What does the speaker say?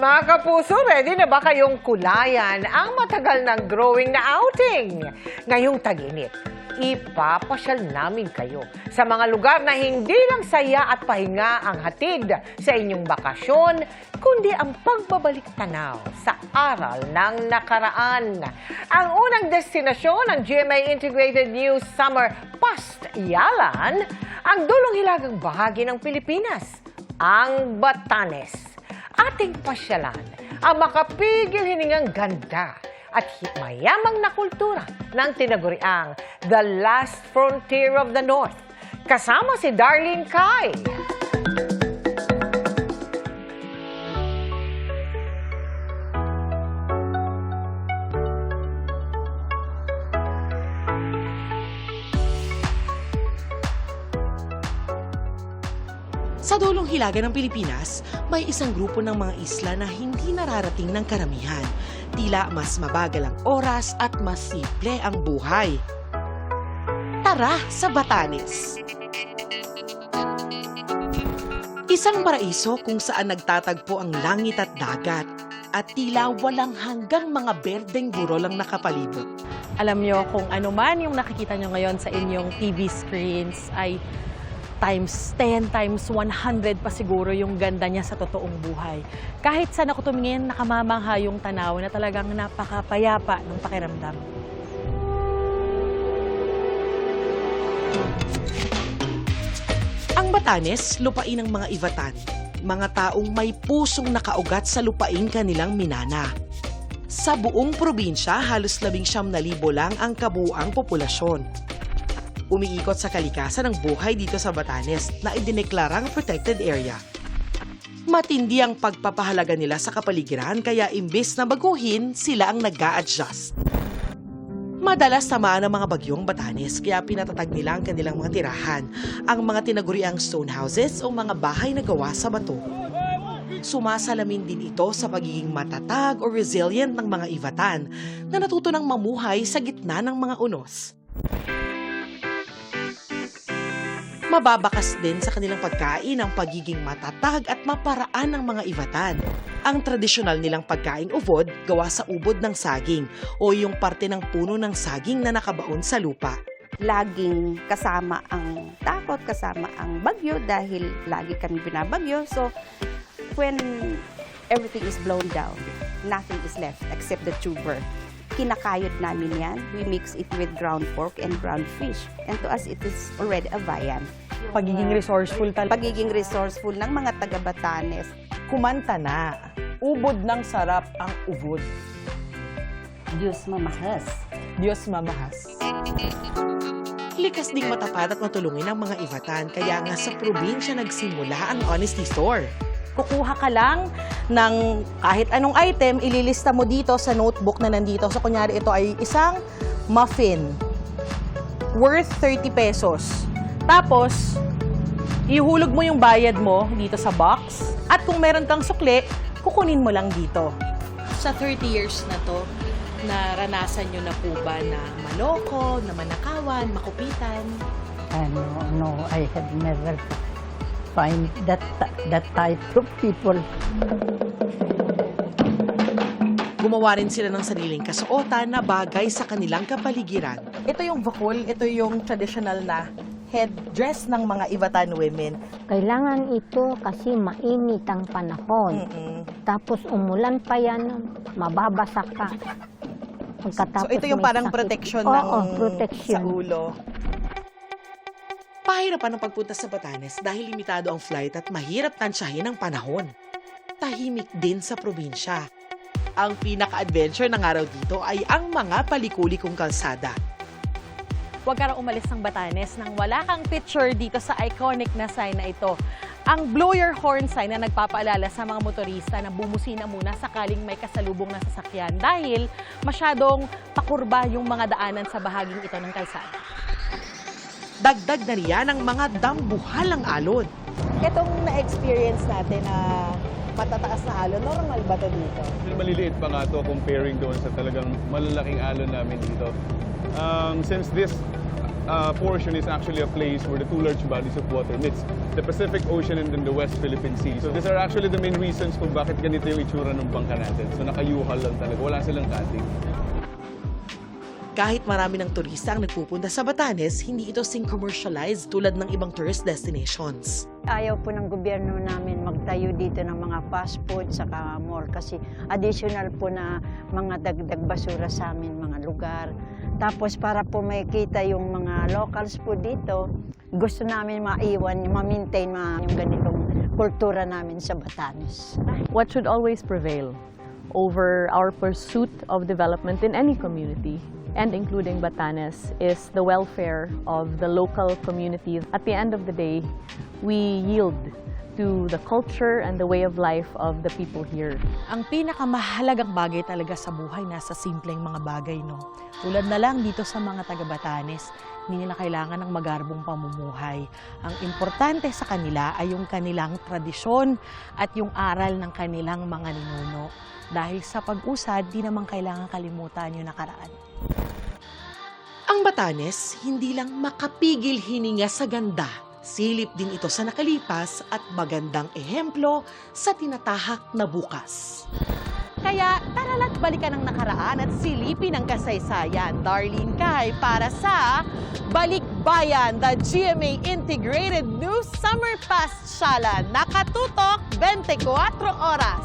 Mga kapuso, ready na ba kayong kulayan ang matagal ng growing na outing? Ngayong tag-init, ipapasyal namin kayo sa mga lugar na hindi lang saya at pahinga ang hatid sa inyong bakasyon, kundi ang pagbabalik tanaw sa aral ng nakaraan. Ang unang destinasyon ng GMA Integrated New Summer Pastyalan, ang dulong hilagang bahagi ng Pilipinas, ang Batanes. Ating pasyalan ang makapigil hiningang ganda at mayamang na kultura ng tinaguriang The Last Frontier of the North. Kasama si Darlene Kai. Sa dulong hilaga ng Pilipinas, may isang grupo ng mga isla na hindi nararating ng karamihan. Tila mas mabagal ang oras at mas simple ang buhay. Tara sa Batanes! Isang paraiso kung saan nagtatagpo ang langit at dagat at tila walang hanggang mga berdeng burol ang nakapalibot. Alam nyo kung ano man yung nakikita nyo ngayon sa inyong TV screens ay times 10, times 100 pa siguro yung ganda niya sa totoong buhay. Kahit saan ako tumingin, nakamamangha yung tanaw na talagang napakapayapa ng pakiramdam. Ang Batanes, lupain ng mga Ivatan, mga taong may pusong nakaugat sa lupain kanilang minana. Sa buong probinsya, halos 19,000 lang ang kabuuang populasyon. Umiikot sa kalikasan ng buhay dito sa Batanes na idineklarang protected area. Matindi ang pagpapahalaga nila sa kapaligiran kaya imbes na baguhin, sila ang nag-a-adjust. Madalas tamaan ng mga bagyong Batanes kaya pinatatag nila ang kanilang mga tirahan, ang mga tinaguriang stone houses o mga bahay na gawa sa bato. Sumasalamin din ito sa pagiging matatag o resilient ng mga Ivatan na natuto ng mamuhay sa gitna ng mga unos. Mababakas din sa kanilang pagkain ang pagiging matatag at maparaan ng mga Ivatan. Ang tradisyonal nilang pagkaing uvod gawa sa ubod ng saging o yung parte ng puno ng saging na nakabaon sa lupa. Laging kasama ang takot, kasama ang bagyo dahil lagi kami binabagyo. So, when everything is blown down, nothing is left except the tuber. Kinakayod namin yan. We mix it with ground pork and ground fish. And to us, it is already a viand. Pagiging resourceful talaga. Pagiging resourceful ng mga taga-Batanes. Kumanta na. Ubod ng sarap ang ubod. Diyos mamahas. Diyos mamahas. Likas ding matapat at matulungin ang mga Ivatan kaya nga sa probinsya nagsimula ang Honesty Store. Kukuha ka lang ng kahit anong item, ililista mo dito sa notebook na nandito. So, kunyari, ito ay isang muffin worth 30 pesos. Tapos, ihulog mo yung bayad mo dito sa box. At kung meron kang sukli, kukunin mo lang dito. Sa 30 years na to, naranasan nyo na po ba na maloko, na manakawan, makupitan? No, I have never find that type of people. Gumawa rin sila ng sariling kasuotan na bagay sa kanilang kapaligiran. Ito yung vakul, ito yung traditional na headdress ng mga Ivatan women. Kailangan ito kasi mainit ang panahon. Tapos umulan pa yan, mababasa ka. So ito yung may parang sakit. protection Oo, ng protection. sa ulo. Pahirapan ang pagpunta sa Batanes dahil limitado ang flight at mahirap tansyahin ang panahon. Tahimik din sa probinsya. Ang pinaka-adventure ng araw dito ay ang mga palikulikong kalsada. Huwag ka raw umalis ng Batanes nang wala kang picture dito sa iconic na sign na ito. Ang blow your horn sign na nagpapaalala sa mga motorista na bumusina muna sakaling may kasalubong na sasakyan dahil masyadong pakurba yung mga daanan sa bahaging ito ng kalsada. Dagdag na riyan ang mga dambuhalang alon. Itong na-experience natin na matataas na alon, normal ba ito dito? Maliliit pa nga ito comparing doon sa talagang malalaking alon namin dito. Since this portion is actually a place where the two large bodies of water meets, the Pacific Ocean and then the West Philippine Sea. So these are actually the main reasons kung bakit ganito yung itsura ng bangka natin. So nakayuhal lang talaga, wala silang cutting. Kahit marami ng turista ang nagpupunta sa Batanes, hindi ito sing-commercialized tulad ng ibang tourist destinations. Ayaw po ng gobyerno namin magtayo dito ng mga fast food saka mall kasi additional po na mga dagdag basura sa amin mga lugar. Tapos para po makita yung mga locals po dito, gusto namin maiwan, ma-maintain yung ganitong kultura namin sa Batanes. What should always prevail over our pursuit of development in any community, and including Batanes, is the welfare of the local community. At the end of the day, we yield to the culture and the way of life of the people here. Ang pinakamahalagang bagay talaga sa buhay nasa simpleng mga bagay, no? Tulad na lang dito sa mga taga-Batanes, hindi nila kailangan ng magarbong pamumuhay. Ang importante sa kanila ay yung kanilang tradisyon at yung aral ng kanilang mga ninuno. Dahil sa pag-usad, di naman kailangan kalimutan yung nakaraan. Ang Batanes, hindi lang makapigil hininga sa ganda. Silip din ito sa nakalipas at magandang ehemplo sa tinatahak na bukas. Kaya tara't balikan ang nakaraan at silipin ang kasaysayan. Darlene Kai para sa Balikbayan, the GMA Integrated New Summer Pasyalan. Nakatutok 24 oras.